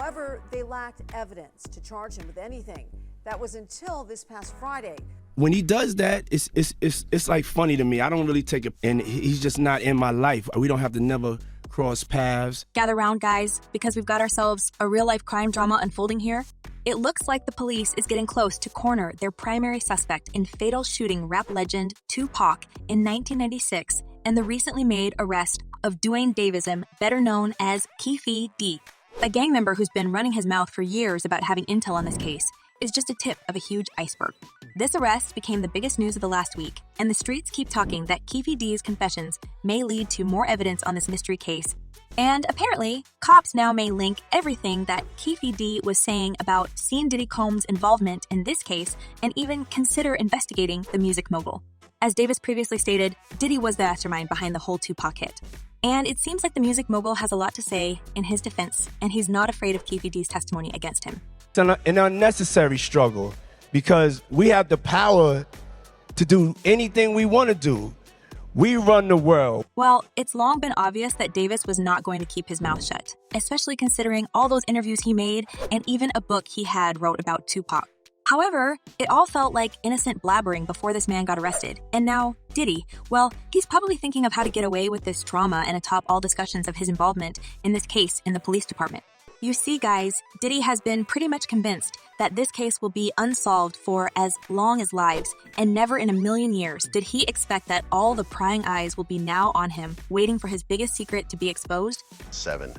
However, they lacked evidence to charge him with anything. That was until this past Friday. When he does that, it's like funny to me. I don't really take it, and he's just not in my life. We don't have to never cross paths. Gather round, guys, because we've got ourselves a real-life crime drama unfolding here. It looks like the police is getting close to corner their primary suspect in fatal shooting rap legend Tupac in 1996 and the recently made arrest of Duane Davism, better known as Keffe D. A gang member who's been running his mouth for years about having intel on this case is just a tip of a huge iceberg. This arrest became the biggest news of the last week, and the streets keep talking that Keffe D's confessions may lead to more evidence on this mystery case. And apparently, cops now may link everything that Keffe D was saying about seeing Diddy Combs' involvement in this case and even consider investigating the music mogul. As Davis previously stated, Diddy was the mastermind behind the whole Tupac hit. And it seems like the music mogul has a lot to say in his defense, and he's not afraid of Keffe D's testimony against him. It's an unnecessary struggle because we have the power to do anything we want to do. We run the world. Well, it's long been obvious that Davis was not going to keep his mouth shut, especially considering all those interviews he made and even a book he had wrote about Tupac. However, it all felt like innocent blabbering before this man got arrested. And now, Diddy, well, he's probably thinking of how to get away with this trauma and atop all discussions of his involvement in this case in the police department. You see, guys, Diddy has been pretty much convinced that this case will be unsolved for as long as lives, and never in a million years did he expect that all the prying eyes will be now on him, waiting for his biggest secret to be exposed. 7.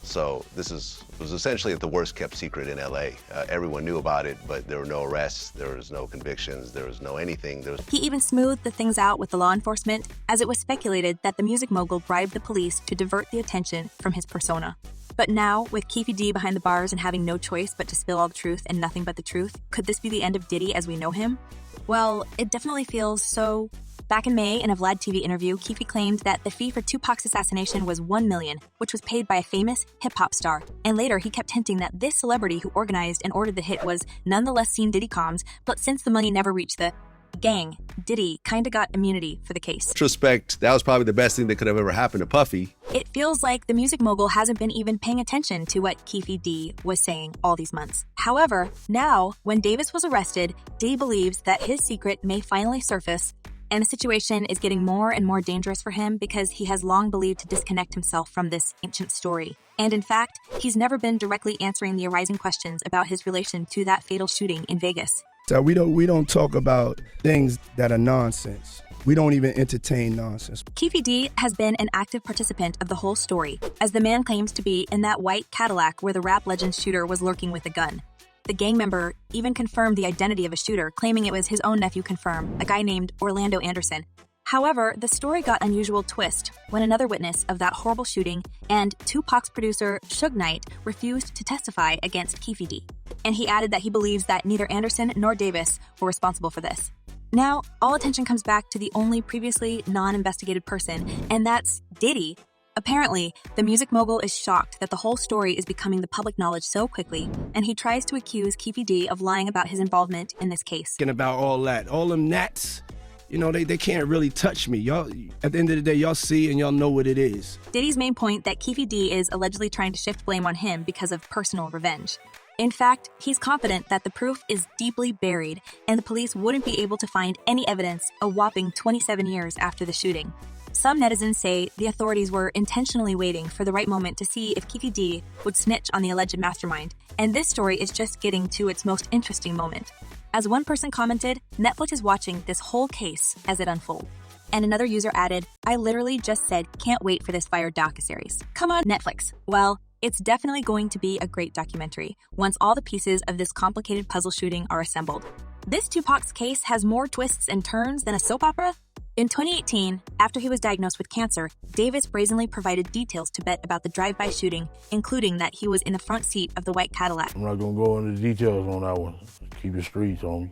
So this was essentially the worst kept secret in LA. Everyone knew about it, but there were no arrests, there was no convictions, there was no anything. He even smoothed the things out with the law enforcement, as it was speculated that the music mogul bribed the police to divert the attention from his persona. But now, with Keffe D behind the bars and having no choice but to spill all the truth and nothing but the truth, could this be the end of Diddy as we know him? Well, it definitely feels so. Back in May, in a Vlad TV interview, Keffe claimed that the fee for Tupac's assassination was $1 million, which was paid by a famous hip-hop star. And later, he kept hinting that this celebrity who organized and ordered the hit was nonetheless seen Diddy Combs, but since the money never reached the gang, Diddy kinda got immunity for the case. In retrospect, that was probably the best thing that could have ever happened to Puffy. It feels like the music mogul hasn't been even paying attention to what Keffe D was saying all these months. However, now, when Davis was arrested, D believes that his secret may finally surface, and the situation is getting more and more dangerous for him because he has long believed to disconnect himself from this ancient story. And in fact, he's never been directly answering the arising questions about his relation to that fatal shooting in Vegas. So we don't talk about things that are nonsense. We don't even entertain nonsense. Keffe D has been an active participant of the whole story, as the man claims to be in that white Cadillac where the rap legend shooter was lurking with a gun. The gang member even confirmed the identity of a shooter, claiming it was his own nephew confirmed, a guy named Orlando Anderson. However, the story got an unusual twist when another witness of that horrible shooting and Tupac's producer, Suge Knight, refused to testify against Keffe D. And he added that he believes that neither Anderson nor Davis were responsible for this. Now, all attention comes back to the only previously non-investigated person, and that's Diddy. Apparently, the music mogul is shocked that the whole story is becoming the public knowledge so quickly, and he tries to accuse Keffe D of lying about his involvement in this case. And about all that, all them gnats, you know, they can't really touch me. Y'all, at the end of the day, y'all see and y'all know what it is. Diddy's main point that Keffe D is allegedly trying to shift blame on him because of personal revenge. In fact, he's confident that the proof is deeply buried, and the police wouldn't be able to find any evidence a whopping 27 years after the shooting. Some netizens say the authorities were intentionally waiting for the right moment to see if Keffe D would snitch on the alleged mastermind, and this story is just getting to its most interesting moment. As one person commented, Netflix is watching this whole case as it unfolds. And another user added, I literally just said, can't wait for this fire docuseries. Come on, Netflix. Well, it's definitely going to be a great documentary once all the pieces of this complicated puzzle shooting are assembled. This Tupac's case has more twists and turns than a soap opera. In 2018, after he was diagnosed with cancer, Davis brazenly provided details to Bet about the drive-by shooting, including that he was in the front seat of the white Cadillac. I'm not gonna go into details on that one. Keep it streets on me.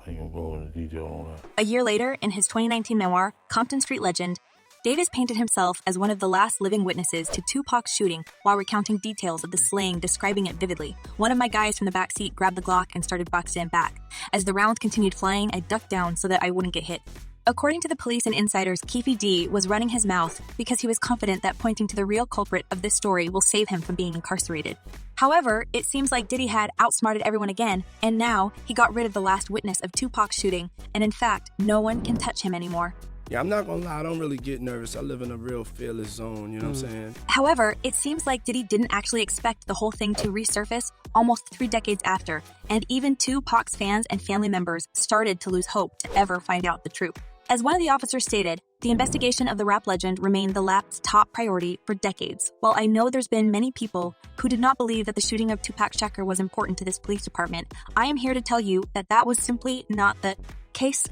I ain't gonna go into detail on that. A year later, in his 2019 memoir, Compton Street Legend, Davis painted himself as one of the last living witnesses to Tupac's shooting while recounting details of the slaying, describing it vividly. One of my guys from the back seat grabbed the Glock and started boxing it back. As the rounds continued flying, I ducked down so that I wouldn't get hit. According to the police and insiders, Keffe D was running his mouth because he was confident that pointing to the real culprit of this story will save him from being incarcerated. However, it seems like Diddy had outsmarted everyone again, and now he got rid of the last witness of Tupac's shooting, and in fact, no one can touch him anymore. Yeah, I'm not gonna lie, I don't really get nervous. I live in a real fearless zone, you know what I'm saying? However, it seems like Diddy didn't actually expect the whole thing to resurface almost 3 decades after, and even Tupac's fans and family members started to lose hope to ever find out the truth. As one of the officers stated, the investigation of the rap legend remained the lap's top priority for decades. While I know there's been many people who did not believe that the shooting of Tupac Shakur was important to this police department, I am here to tell you that that was simply not the case.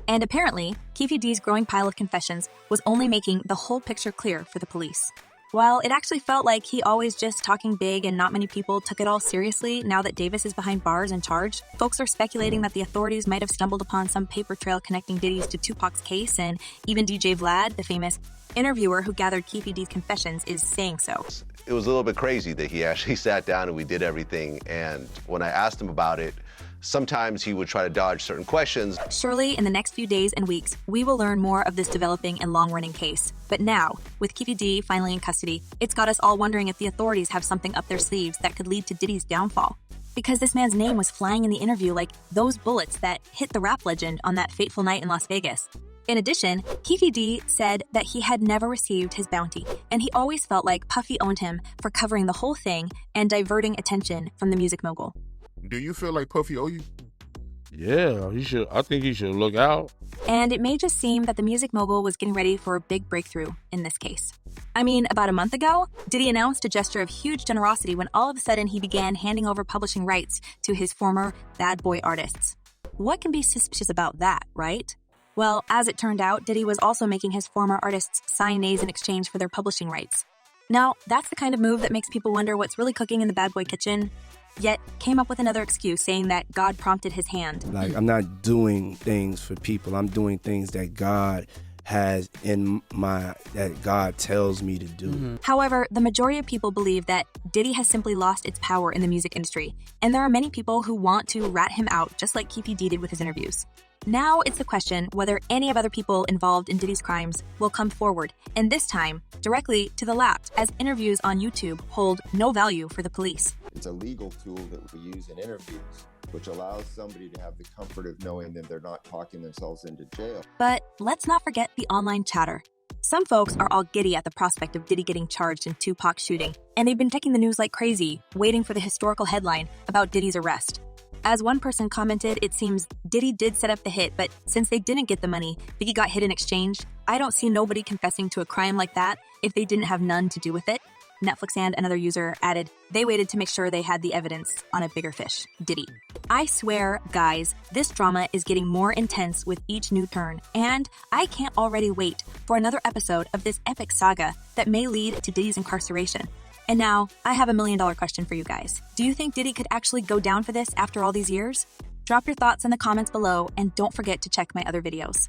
And apparently, Keffe D's growing pile of confessions was only making the whole picture clear for the police. While it actually felt like he always just talking big and not many people took it all seriously now that Davis is behind bars and charged, folks are speculating that the authorities might have stumbled upon some paper trail connecting Diddy's to Tupac's case, and even DJ Vlad, the famous interviewer who gathered Keffe D's confessions, is saying so. It was a little bit crazy that he actually sat down and we did everything, and when I asked him about it, sometimes he would try to dodge certain questions. Surely, in the next few days and weeks, we will learn more of this developing and long-running case. But now, with Keffe D finally in custody, it's got us all wondering if the authorities have something up their sleeves that could lead to Diddy's downfall. Because this man's name was flying in the interview like those bullets that hit the rap legend on that fateful night in Las Vegas. In addition, Keffe D said that he had never received his bounty, and he always felt like Puffy owned him for covering the whole thing and diverting attention from the music mogul. Do you feel like Puffy owe you? Yeah, he should. I think he should look out. And it may just seem that the music mogul was getting ready for a big breakthrough in this case. I mean, about a month ago, Diddy announced a gesture of huge generosity when all of a sudden he began handing over publishing rights to his former bad boy artists. What can be suspicious about that, right? Well, as it turned out, Diddy was also making his former artists sign nays in exchange for their publishing rights. Now, that's the kind of move that makes people wonder what's really cooking in the bad boy kitchen. Yet came up with another excuse saying that God prompted his hand. Like, I'm not doing things for people. I'm doing things that God has that God tells me to do. However, the majority of people believe that Diddy has simply lost its power in the music industry, and there are many people who want to rat him out just like Keffe D did with his interviews. Now it's the question whether any of other people involved in Diddy's crimes will come forward, and this time, directly to the left, as interviews on YouTube hold no value for the police. It's a legal tool that we use in interviews, which allows somebody to have the comfort of knowing that they're not talking themselves into jail. But let's not forget the online chatter. Some folks are all giddy at the prospect of Diddy getting charged in Tupac's shooting, and they've been checking the news like crazy, waiting for the historical headline about Diddy's arrest. As one person commented, it seems Diddy did set up the hit, but since they didn't get the money, Biggie got hit in exchange. I don't see nobody confessing to a crime like that if they didn't have none to do with it. Netflix and another user added, they waited to make sure they had the evidence on a bigger fish, Diddy. I swear, guys, this drama is getting more intense with each new turn, and I can't already wait for another episode of this epic saga that may lead to Diddy's incarceration. And now, I have $1 million question for you guys. Do you think Diddy could actually go down for this after all these years? Drop your thoughts in the comments below, and don't forget to check my other videos.